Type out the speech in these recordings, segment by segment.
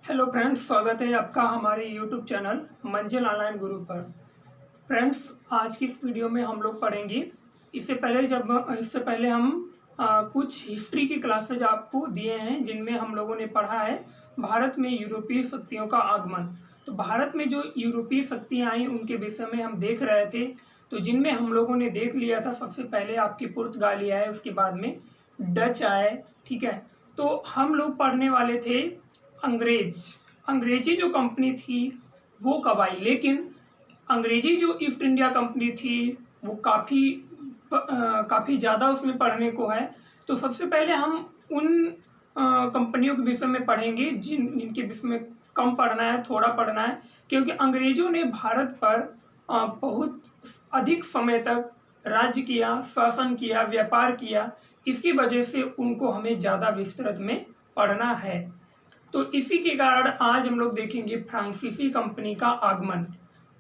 Hello friends, स्वागत है आपका हमारे यूट्यूब चैनल मंजिल ऑनलाइन गुरु पर। फ्रेंड्स, आज की इस वीडियो में हम लोग पढ़ेंगे। इससे पहले हम कुछ हिस्ट्री की क्लासेज आपको दिए हैं, जिनमें हम लोगों ने पढ़ा है भारत में यूरोपीय शक्तियों का आगमन। तो भारत में जो यूरोपीय शक्तियाँ आई उनके विषय में हम देख रहे थे। तो जिनमें हम लोगों ने देख लिया था, सबसे पहले आपके पुर्तगाली आए, उसके बाद में डच आए। ठीक है, तो हम लोग पढ़ने वाले थे अंग्रेजी जो कंपनी थी वो कब आई। लेकिन अंग्रेजी जो ईस्ट इंडिया कंपनी थी वो काफ़ी ज़्यादा उसमें पढ़ने को है। तो सबसे पहले हम उन कंपनियों के विषय में पढ़ेंगे जिनके विषय में कम पढ़ना है, थोड़ा पढ़ना है, क्योंकि अंग्रेजों ने भारत पर बहुत अधिक समय तक राज्य किया, शासन किया, व्यापार किया। इसकी वजह से उनको हमें ज़्यादा विस्तृत में पढ़ना है। तो इसी के कारण आज हम लोग देखेंगे फ्रांसीसी कंपनी का आगमन।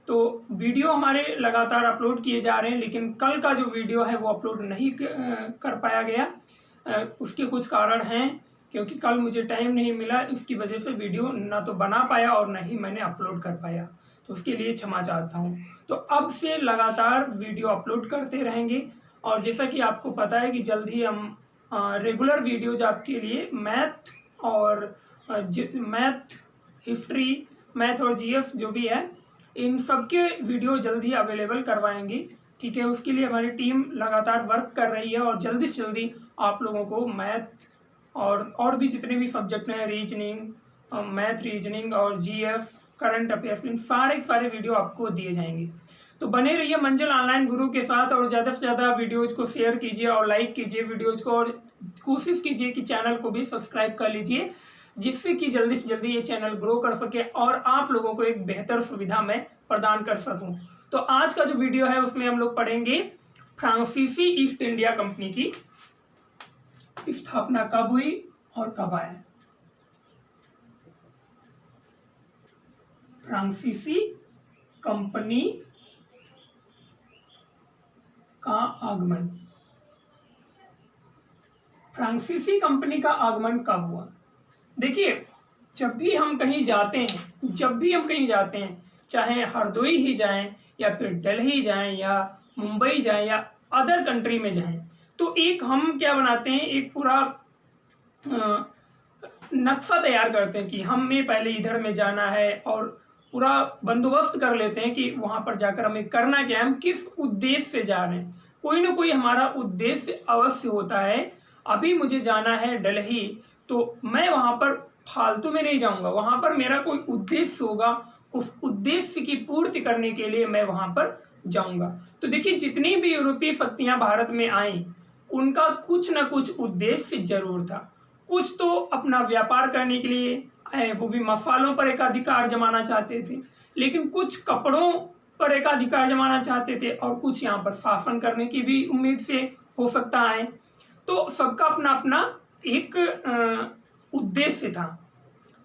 तो वीडियो हमारे लगातार अपलोड किए जा रहे हैं, लेकिन कल का जो वीडियो है वो अपलोड नहीं कर पाया गया। उसके कुछ कारण हैं, क्योंकि कल मुझे टाइम नहीं मिला, इसकी वजह से वीडियो ना तो बना पाया और ना ही मैंने अपलोड कर पाया। तो उसके लिए क्षमा चाहता हूँ। तो अब से लगातार वीडियो अपलोड करते रहेंगे। और जैसा कि आपको पता है कि जल्द ही हम रेगुलर वीडियोज आपके लिए मैथ, हिस्ट्री, मैथ और जीएस जो भी है, इन सब के वीडियो जल्द ही अवेलेबल करवाएंगे। ठीक है, उसके लिए हमारी टीम लगातार वर्क कर रही है और जल्दी से जल्दी आप लोगों को मैथ और भी जितने भी सब्जेक्ट हैं, रीजनिंग, मैथ, रीजनिंग और जीएस, करंट अफेयर्स, इन सारे वीडियो आपको दिए जाएंगे। तो बने रहिए मंजिल ऑनलाइन गुरु के साथ और ज़्यादा से ज़्यादा वीडियोज को शेयर कीजिए और लाइक कीजिए वीडियोज को, और कोशिश कीजिए कि चैनल को भी सब्सक्राइब कर लीजिए, जिससे कि जल्दी से जल्दी ये चैनल ग्रो कर सके और आप लोगों को एक बेहतर सुविधा मैं प्रदान कर सकूं। तो आज का जो वीडियो है उसमें हम लोग पढ़ेंगे फ्रांसीसी ईस्ट इंडिया कंपनी की स्थापना कब हुई और कब आया। फ्रांसीसी कंपनी का आगमन। फ्रांसीसी कंपनी का आगमन कब हुआ? देखिए, जब भी हम कहीं जाते हैं, चाहे हरदोई ही जाएं या फिर दिल्ली जाएं या मुंबई जाएं या अदर कंट्री में जाएं, तो एक हम क्या बनाते हैं, एक पूरा नक्शा तैयार करते हैं कि हमें पहले इधर में जाना है और पूरा बंदोबस्त कर लेते हैं कि वहां पर जाकर हमें करना क्या है, हम किस उद्देश्य से जा रहे हैं। कोई ना कोई हमारा उद्देश्य अवश्य होता है। अभी मुझे जाना है दिल्ली, तो मैं वहां पर फालतू में नहीं जाऊंगा, वहां पर मेरा कोई उद्देश्य होगा, उस उद्देश्य की पूर्ति करने के लिए मैं वहां पर जाऊंगा। तो देखिए, जितनी भी यूरोपीय शक्तियां भारत में आई, उनका कुछ ना कुछ उद्देश्य जरूर था। कुछ तो अपना व्यापार करने के लिए आए, वो भी मसालों पर एकाधिकार जमाना चाहते थे, लेकिन कुछ कपड़ों पर एकाधिकार जमाना चाहते थे, और कुछ यहाँ पर शासन करने की भी उम्मीद से हो सकता है। तो सबका अपना अपना एक उद्देश्य था।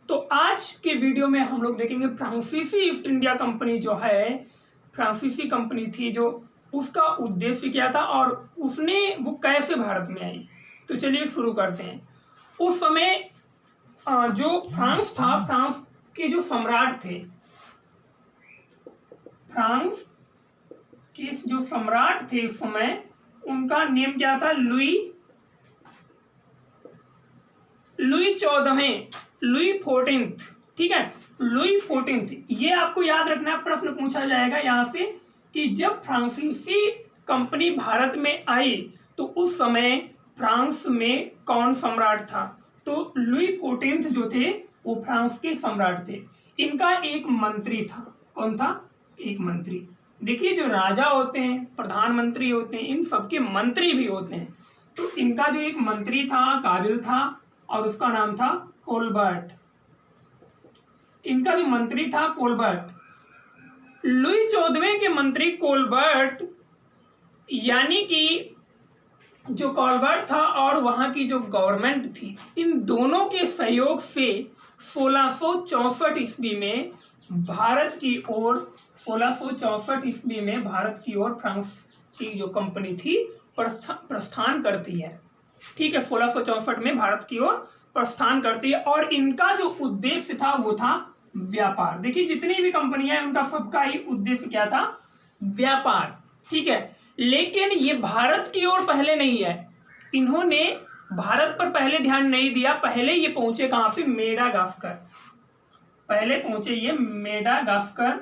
तो आज के वीडियो में हम लोग देखेंगे फ्रांसीसी ईस्ट इंडिया कंपनी जो है, फ्रांसीसी कंपनी थी जो, उसका उद्देश्य क्या था और वो कैसे भारत में आई। तो चलिए शुरू करते हैं। उस समय जो फ्रांस था, फ्रांस के जो सम्राट थे, फ्रांस के जो सम्राट थे उस समय, उनका नेम क्या था? लुई 14वें, लुई 14th। ठीक है, लुई 14th। ये आपको याद रखना, प्रश्न पूछा जाएगा यहाँ से कि जब फ्रांसीसी कंपनी भारत में आई तो उस समय फ्रांस में कौन सम्राट था? तो लुई 14th जो थे वो फ्रांस के सम्राट थे। इनका एक मंत्री था। कौन था? एक मंत्री। देखिए, जो राजा होते हैं, प्रधानमंत्री होते हैं, इन सबके मंत्री भी होते हैं। तो इनका जो एक मंत्री था, काबिल था, और उसका नाम था कोलबर्ट। इनका जो मंत्री था कोलबर्ट, लुई 14वें के मंत्री कोलबर्ट, यानी कि जो कोलबर्ट था और वहां की जो गवर्नमेंट थी, इन दोनों के सहयोग से 1664 ईस्वी में भारत की ओर, 1664 ईस्वी में भारत की ओर फ्रांस की जो कंपनी थी प्रस्थान करती है। ठीक है, 1664 में भारत की ओर प्रस्थान करती है और इनका जो उद्देश्य था वो था व्यापार। देखिए जितनी भी कंपनियां हैं उनका सबका ही उद्देश्य क्या था, व्यापार, ठीक है। लेकिन ये भारत की ओर पहले नहीं है, इन्होंने भारत पर पहले ध्यान नहीं दिया। पहले ये पहुंचे कहां पे, मेडागास्कर, पहले पहुंचे ये मेडागास्कर,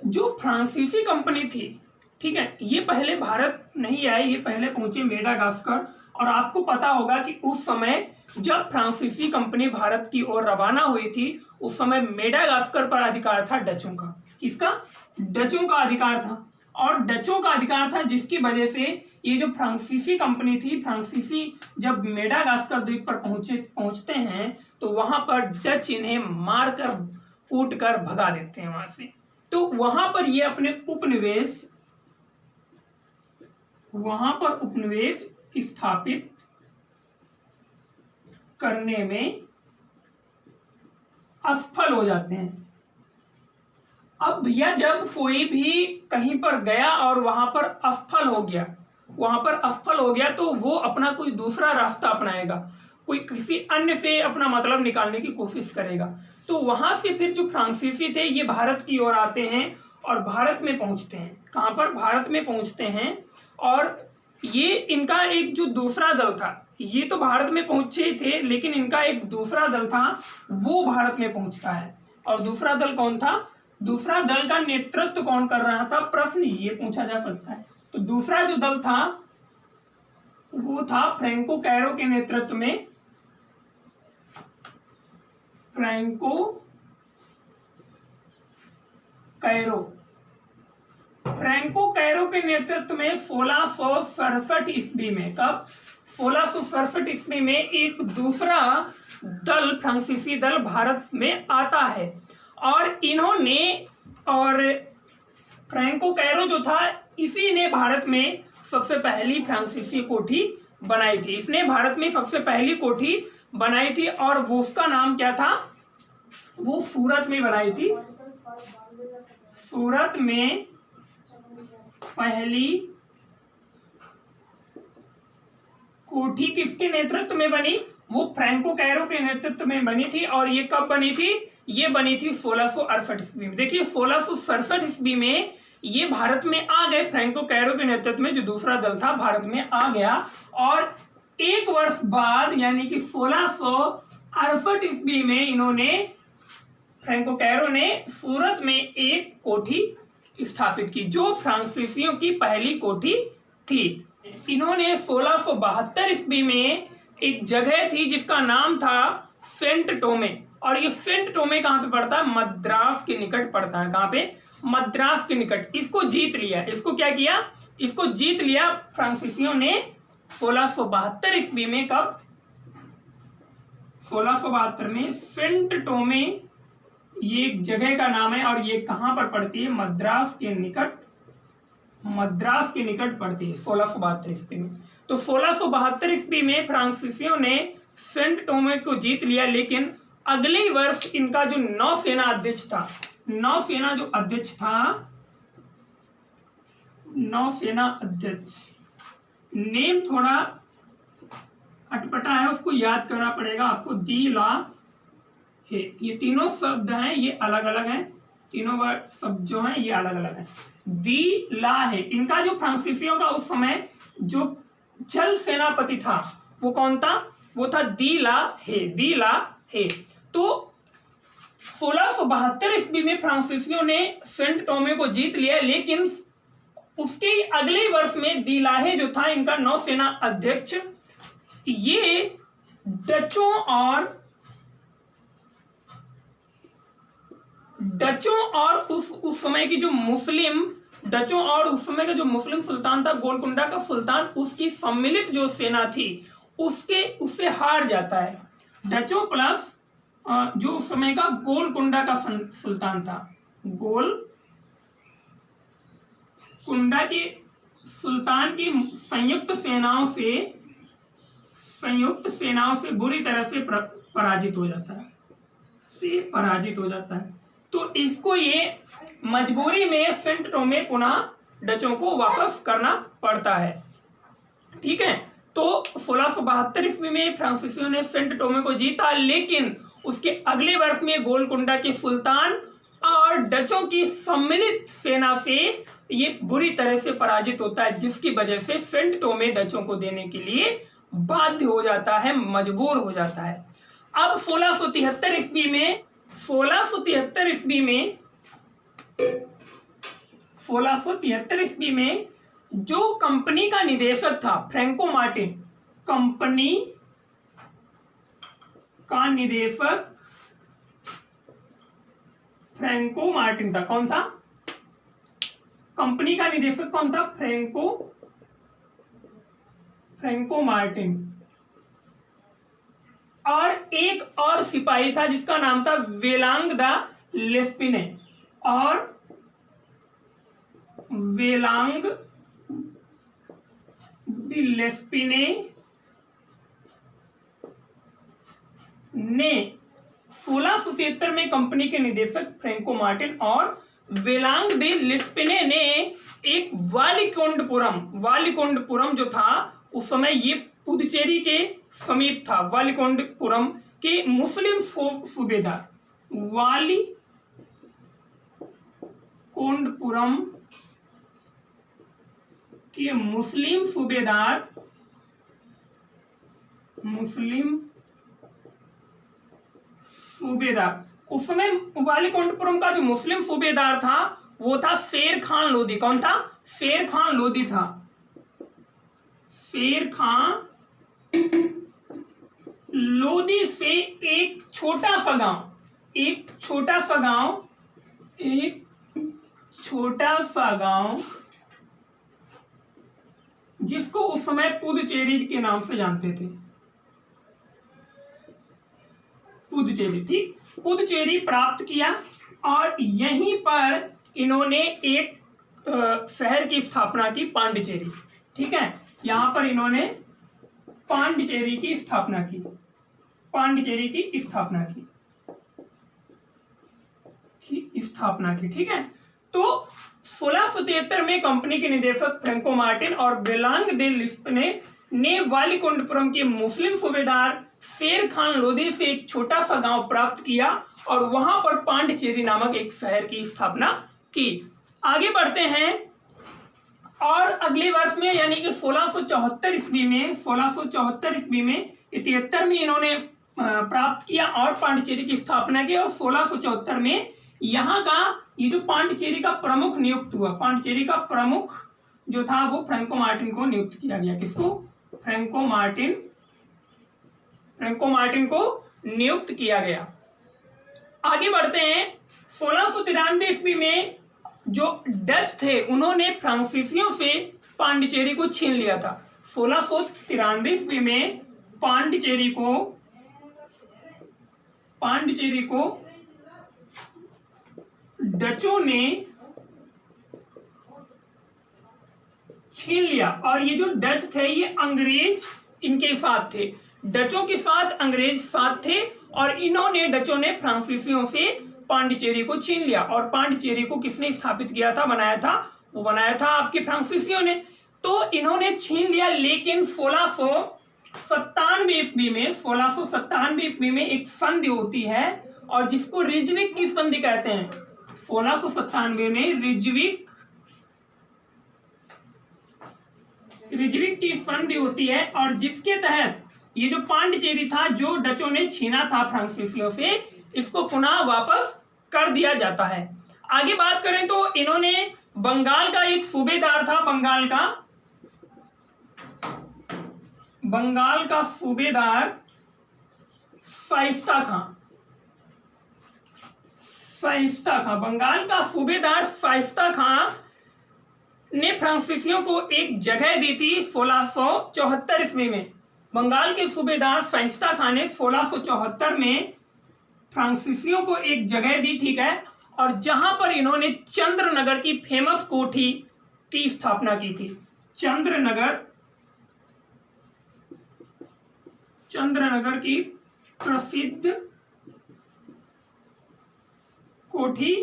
जो फ्रांसीसी कंपनी थी, ठीक है। ये पहले भारत नहीं आए, ये पहले पहुंचे मेडागास्कर। और आपको पता होगा कि उस समय जब फ्रांसीसी कंपनी भारत की ओर रवाना हुई थी उस समय मेडागास्कर पर अधिकार था डचों का। किसका, डचों का अधिकार था। और डचों का अधिकार था जिसकी वजह से ये जो फ्रांसीसी कंपनी थी, फ्रांसीसी जब मेडागास्कर द्वीप पर पहुंचते हैं तो वहां पर डच इन्हें मारकर कूट कर भगा देते हैं वहां से। तो वहां पर ये अपने उपनिवेश स्थापित करने में असफल हो जाते हैं। अब भैया जब कोई भी कहीं पर गया और वहां पर असफल हो गया तो वो अपना कोई दूसरा रास्ता अपनाएगा, कोई किसी अन्य से अपना मतलब निकालने की कोशिश करेगा। तो वहां से फिर जो फ्रांसीसी थे ये भारत की ओर आते हैं और भारत में पहुंचते हैं। कहां पर, भारत में पहुंचते हैं। और ये इनका एक जो दूसरा दल था, ये तो भारत में पहुंचे थे लेकिन इनका एक दूसरा दल था वो भारत में पहुंचता है। और दूसरा दल कौन था, दूसरा दल का नेतृत्व कौन कर रहा था, प्रश्न ये पूछा जा सकता है। तो दूसरा जो दल था वो था फ्रैंको कैरो के नेतृत्व में, फ्रैंको कैरो के नेतृत्व में 1667 ईस्वी में, कब, 1667 ईस्वी में एक दूसरा दल, फ्रांसीसी दल भारत में आता है। और इन्होंने, और फ्रैंको कैरो जो था इसी ने भारत में सबसे पहली फ्रांसीसी कोठी बनाई थी। इसने भारत में सबसे पहली कोठी बनाई थी और वो उसका नाम क्या था, वो सूरत में बनाई थी। सूरत में पहली कोठी किसके नेतृत्व में बनी, वो फ्रैंको कैरो के नेतृत्व में बनी थी। और ये कब बनी थी, ये बनी थी 1668 ईस्वी में। देखिए 1667 ईस्वी में ये भारत में आ गए, फ्रैंको कैरो के नेतृत्व में जो दूसरा दल था भारत में आ गया। और एक वर्ष बाद यानी कि 1668 ईस्वी में इन्होंने, फ्रैंको कैरो ने सूरत में एक कोठी स्थापित की जो फ्रांसीसियों की पहली कोठी थी। इन्होंने 1672 ईस्वी में एक जगह थी जिसका नाम था सेंट टोमे। और ये सेंट टोमे कहां पे पड़ता है, मद्रास के निकट पड़ता है। कहां पे, मद्रास के निकट। इसको जीत लिया, इसको क्या किया, इसको जीत लिया फ्रांसीसियों ने 1672 ईस्वी में। कब, 1672 में। सेंट टोमे ये एक जगह का नाम है और ये कहां पर पड़ती है, मद्रास के निकट पड़ती है 1672 ईस्वी में। तो 1672 ईस्वी में फ्रांसीसियों ने सेंट टोमे को जीत लिया। लेकिन अगले ही वर्ष इनका जो नौसेना अध्यक्ष था, नौसेना अध्यक्ष, नेम थोड़ा अटपटा है, उसको याद करना पड़ेगा आपको, दी ला है। ये तीनों शब्द हैं, ये अलग अलग हैं, तीनों शब्द जो हैं ये अलग अलग हैं। दी ला है इनका जो फ्रांसीसियों का उस समय जो जल सेनापति था वो कौन था, वो था दी ला है। तो 1672 ईस्वी में फ्रांसीसियों ने सेंट टोमे को जीत लिया। लेकिन उसके अगले वर्ष में दी लाहे जो था इनका नौसेना अध्यक्ष, ये डचों और उस समय की जो मुस्लिम, डचों और उस समय का जो मुस्लिम सुल्तान था गोलकुंडा का सुल्तान, उसकी सम्मिलित जो सेना थी उससे हार जाता है। डचों प्लस जो उस समय का गोलकुंडा का सुल्तान था, गोलकुंडा के सुल्तान की संयुक्त सेनाओं से बुरी तरह से पराजित हो जाता है। तो इसको ये मजबूरी में सेंट टोमे पुनः डचों को वापस करना पड़ता है। ठीक है, तो 1672 ईस्वी में फ्रांसीसियों ने सेंट टोमे को जीता, लेकिन उसके अगले वर्ष में गोलकुंडा के सुल्तान और डचों की सम्मिलित सेना से ये बुरी तरह से पराजित होता है, जिसकी वजह से सेंट टोमे डचों को देने के लिए बाध्य हो जाता है, मजबूर हो जाता है। अब 1673 ईस्वी में 1673 ईस्वी में जो कंपनी का निदेशक था फ्रैंको मार्टिन, कंपनी का निदेशक फ्रैंको मार्टिन था। कौन था? कंपनी का निदेशक कौन था? Franco Martin. और एक और सिपाही था जिसका नाम था वेलांग द लेस्पिने, और वेलांग द लेस्पिने ने 1673 में कंपनी के निदेशक फ्रैंको मार्टिन और वेलांग द लेस्पिने ने एक वालीकोंडपुरम जो था उस समय ये पुदुचेरी के समीप था, वालीकोंडपुरम के मुस्लिम सूबेदार, वालीकोंडपुरम के मुस्लिम सूबेदार उस समय वालीकोंडपुरम का जो मुस्लिम सूबेदार था वो था शेर खान लोदी। कौन था? शेर खान लोदी था। शेर खान लोदी से एक छोटा सा गांव जिसको उस समय पुदुचेरी के नाम से जानते थे, पुदुचेरी, ठीक, पुदुचेरी प्राप्त किया। और यहीं पर इन्होंने एक शहर की स्थापना की, पांडिचेरी। ठीक है, यहां पर इन्होंने पांडिचेरी की स्थापना की। ठीक है, तो 1673 में कंपनी के निदेशक फ्रैंको मार्टिन और वेलांग दे लेस्पिने ने वालीकोंडपुरम के मुस्लिम सूबेदार शेर खान लोदी से एक छोटा सा गांव प्राप्त किया और वहां पर पांडिचेरी नामक एक शहर की स्थापना की। आगे बढ़ते हैं, और अगले वर्ष में यानी कि 1674 ईस्वी में 73 में इन्होंने प्राप्त किया और पांडिचेरी की स्थापना की। और 1674 में यहाँ का ये जो पांडिचेरी का प्रमुख नियुक्त हुआ, पांडिचेरी का प्रमुख जो था वो फ्रैंको मार्टिन को नियुक्त किया गया। किसको? फ्रैंको मार्टिन को नियुक्त किया गया। आगे बढ़ते हैं, 1693 ईस्वी में जो डच थे उन्होंने फ्रांसीसियों से पांडिचेरी को छीन लिया था। 1693 ईस्वी में पांडिचेरी को डचों ने छीन लिया। और ये जो डच थे ये अंग्रेज इनके साथ थे, डचों के साथ अंग्रेज साथ थे, और इन्होंने डचों ने फ्रांसीसियों से पांडिचेरी को छीन लिया। और पांडिचेरी को किसने स्थापित किया था, बनाया था? वो बनाया था आपके फ्रांसीसियों ने। तो इन्होंने छीन लिया, लेकिन 1697 ईस्वी में एक संधि होती है और जिसको रिजविक की संधि कहते हैं। 1697 में रिजविक की संधि होती है, और जिसके तहत ये जो पांडिचेरी था जो डचों ने छीना था फ्रांसीसियों से, इसको पुनः वापस कर दिया जाता है। आगे बात करें तो इन्होंने बंगाल का एक सूबेदार था, बंगाल का सूबेदार शाइस्ता खां ने फ्रांसीसियों को एक जगह दी थी 1674 ईस्वी में। बंगाल के सूबेदार शाइस्ता खां ने 1674 में फ्रांसीसियों को एक जगह दी, ठीक है, और जहां पर इन्होंने चंद्रनगर की फेमस कोठी की स्थापना की थी। चंद्रनगर की प्रसिद्ध कोठी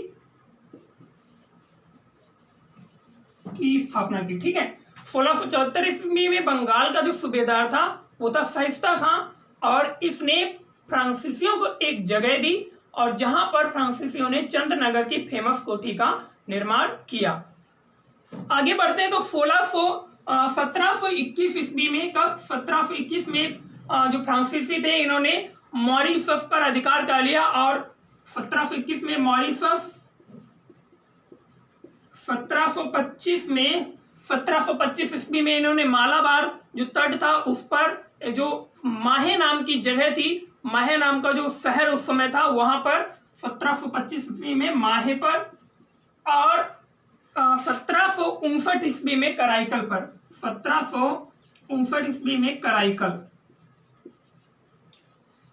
की स्थापना की। ठीक है, 1674 ईस्वी में बंगाल का जो सूबेदार था वो था शाइस्ता खां, और इसने फ्रांसीसियों को एक जगह दी और जहां पर फ्रांसीसियों ने चंद्रनगर की फेमस कोठी का निर्माण किया। आगे बढ़ते हैं तो 1721 ईस्वी में, कब 1721 में जो फ्रांसीसी थे इन्होंने मॉरिशस पर अधिकार कर लिया, और 1721 में मॉरिशस, 1725 ईस्वी में इन्होंने मालाबार जो तट था उस पर जो माहे नाम की जगह थी, माहे नाम का जो शहर उस समय था वहां पर 1725 ईस्वी में माहे पर, और 1759 ईस्वी में कराईकल पर, 1759 ईस्वी में कराईकल,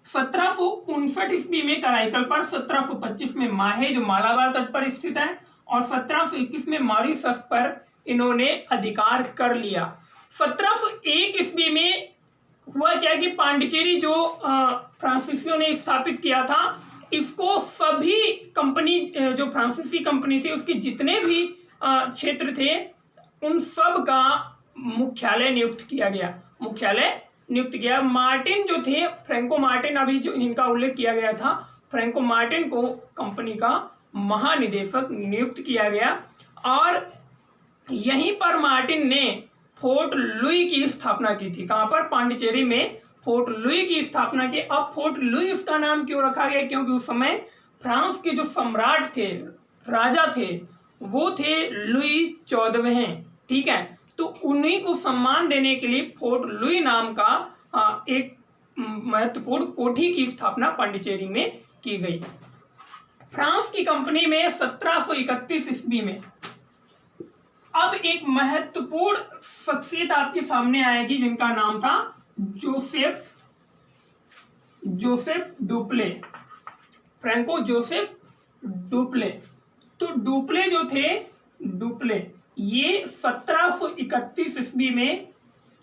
1759 ईस्वी में कराईकल पर, 1725 में माहे जो मालाबार तट पर स्थित है, और 1721 में मॉरिशस पर इन्होंने अधिकार कर लिया। 1701 ईस्वी में हुआ क्या कि पांडिचेरी जो फ्रांसीसियों ने स्थापित किया था, इसको सभी कंपनी जो फ्रांसीसी कंपनी थी उसके जितने भी क्षेत्र थे उन सब का मुख्यालय नियुक्त किया गया, मुख्यालय नियुक्त किया। मार्टिन जो थे, फ्रैंको मार्टिन, अभी जो इनका उल्लेख किया गया था, फ्रैंको मार्टिन को कंपनी का महानिदेशक नियुक्त किया गया, और यहीं पर मार्टिन ने फोर्ट लुई की स्थापना की थी। कहां पर? पांडिचेरी में फोर्ट लुई की स्थापना की। अब फोर्ट लुई उसका नाम क्यों रखा गया? क्योंकि उस समय फ्रांस के जो सम्राट थे, राजा थे, वो थे लुई 14वें, ठीक है। तो उन्हीं को सम्मान देने के लिए फोर्ट लुई नाम का एक महत्वपूर्ण कोठी की स्थापना पांडिचेरी में की गई। फ्रांस की कंपनी में 1731 ईस्वी में अब एक महत्वपूर्ण शख्सियत आपके सामने आएगी जिनका नाम था Joseph Dupleix, Francois Joseph Dupleix. तो डुप्ले जो थे, डुप्ले ये 1731 ईस्वी में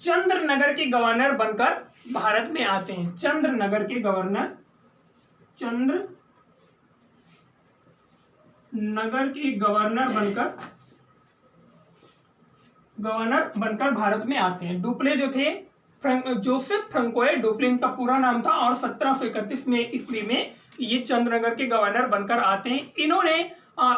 चंद्रनगर के गवर्नर बनकर भारत में आते हैं। चंद्रनगर के गवर्नर, चंद्रनगर के गवर्नर बनकर भारत में आते हैं। डुप्ले जो थे जोसेफ फ्रैंकोए डुप्ले इनका पूरा नाम था, और 1731 में ईस्वी में ये चंद्रनगर के गवर्नर बनकर आते हैं। इन्होंने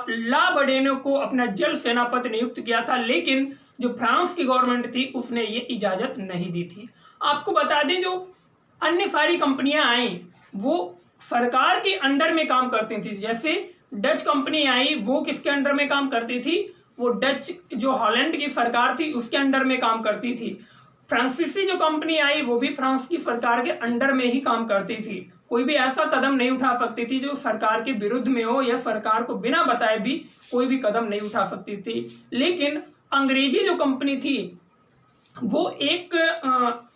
ला बर्डेनो को अपना जल सेनापति नियुक्त किया था, लेकिन जो फ्रांस की गवर्नमेंट थी उसने ये इजाजत नहीं दी थी। आपको बता दें जो अन्य सारी कंपनियां आई वो सरकार के अंडर में काम करती थी। जैसे डच कंपनी आई, वो किसके अंडर में काम करती थी? वो डच जो हॉलैंड की सरकार थी उसके अंडर में काम करती थी। फ्रांसीसी जो कंपनी आई वो भी फ्रांस की सरकार के अंडर में ही काम करती थी। कोई भी ऐसा कदम नहीं उठा सकती थी जो सरकार के विरुद्ध में हो, या सरकार को बिना बताए भी कोई भी कदम नहीं उठा सकती थी। लेकिन अंग्रेजी जो कंपनी थी वो एक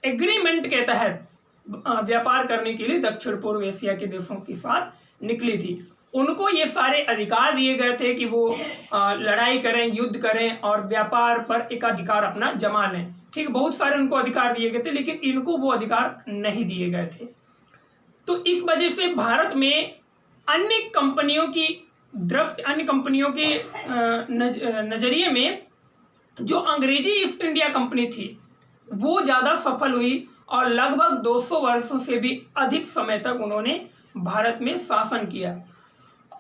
एग्रीमेंट के तहत व्यापार करने के लिए दक्षिण पूर्व एशिया के देशों के साथ निकली थी। उनको ये सारे अधिकार दिए गए थे कि वो लड़ाई करें, युद्ध करें और व्यापार पर एक अधिकार अपना जमा लें। ठीक, बहुत सारे उनको अधिकार दिए गए थे, लेकिन इनको वो अधिकार नहीं दिए गए थे। तो इस वजह से भारत में अन्य कंपनियों की दृष्टि, अन्य कंपनियों के नजरिए में जो अंग्रेजी ईस्ट इंडिया कंपनी थी वो ज्यादा सफल हुई, और लगभग 200 वर्षों से भी अधिक समय तक उन्होंने भारत में शासन किया।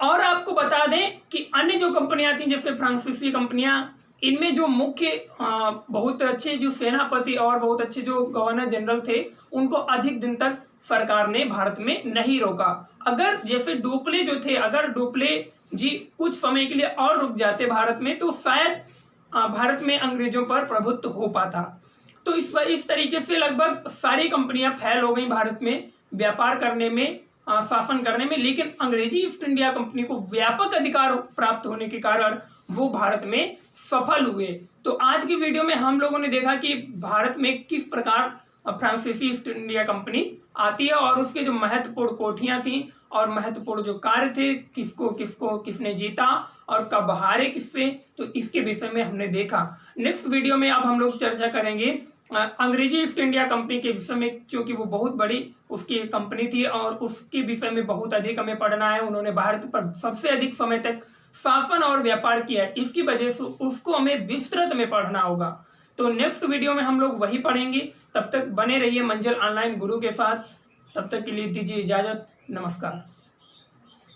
और आपको बता दें कि अन्य जो कंपनियां थी जैसे फ्रांसीसी कंपनियां, इनमें जो मुख्य बहुत अच्छे जो सेनापति और बहुत अच्छे जो गवर्नर जनरल थे उनको अधिक दिन तक सरकार ने भारत में नहीं रोका। अगर जैसे डुप्ले जो थे, अगर डुप्ले जी कुछ समय के लिए और रुक जाते भारत में तो शायद भारत में अंग्रेजों पर प्रभुत्व हो पाता। तो इस तरीके से लगभग सारी कंपनियां फैल हो गई भारत में व्यापार करने में, शासन करने में, लेकिन अंग्रेजी ईस्ट इंडिया कंपनी को व्यापक अधिकार प्राप्त होने के कारण वो भारत में सफल हुए। तो आज की वीडियो में हम लोगों ने देखा कि भारत में किस प्रकार फ्रांसीसी ईस्ट इंडिया कंपनी आती है और उसके जो महत्वपूर्ण कोठियां थी और महत्वपूर्ण जो कार्य थे, किसने जीता और कब हारे किससे, तो इसके विषय में हमने देखा। नेक्स्ट वीडियो में अब हम लोग चर्चा करेंगे अंग्रेजी ईस्ट इंडिया कंपनी के विषय में, क्योंकि वो बहुत बड़ी उसकी कंपनी थी और उसके विषय में बहुत अधिक हमें पढ़ना है। उन्होंने भारत पर सबसे अधिक समय तक शासन और व्यापार किया, इसकी वजह से उसको हमें विस्तृत में पढ़ना होगा। तो नेक्स्ट वीडियो में हम लोग वही पढ़ेंगे। तब तक बने रहिए मंजिल ऑनलाइन गुरु के साथ। तब तक के लिए दीजिए इजाज़त। नमस्कार।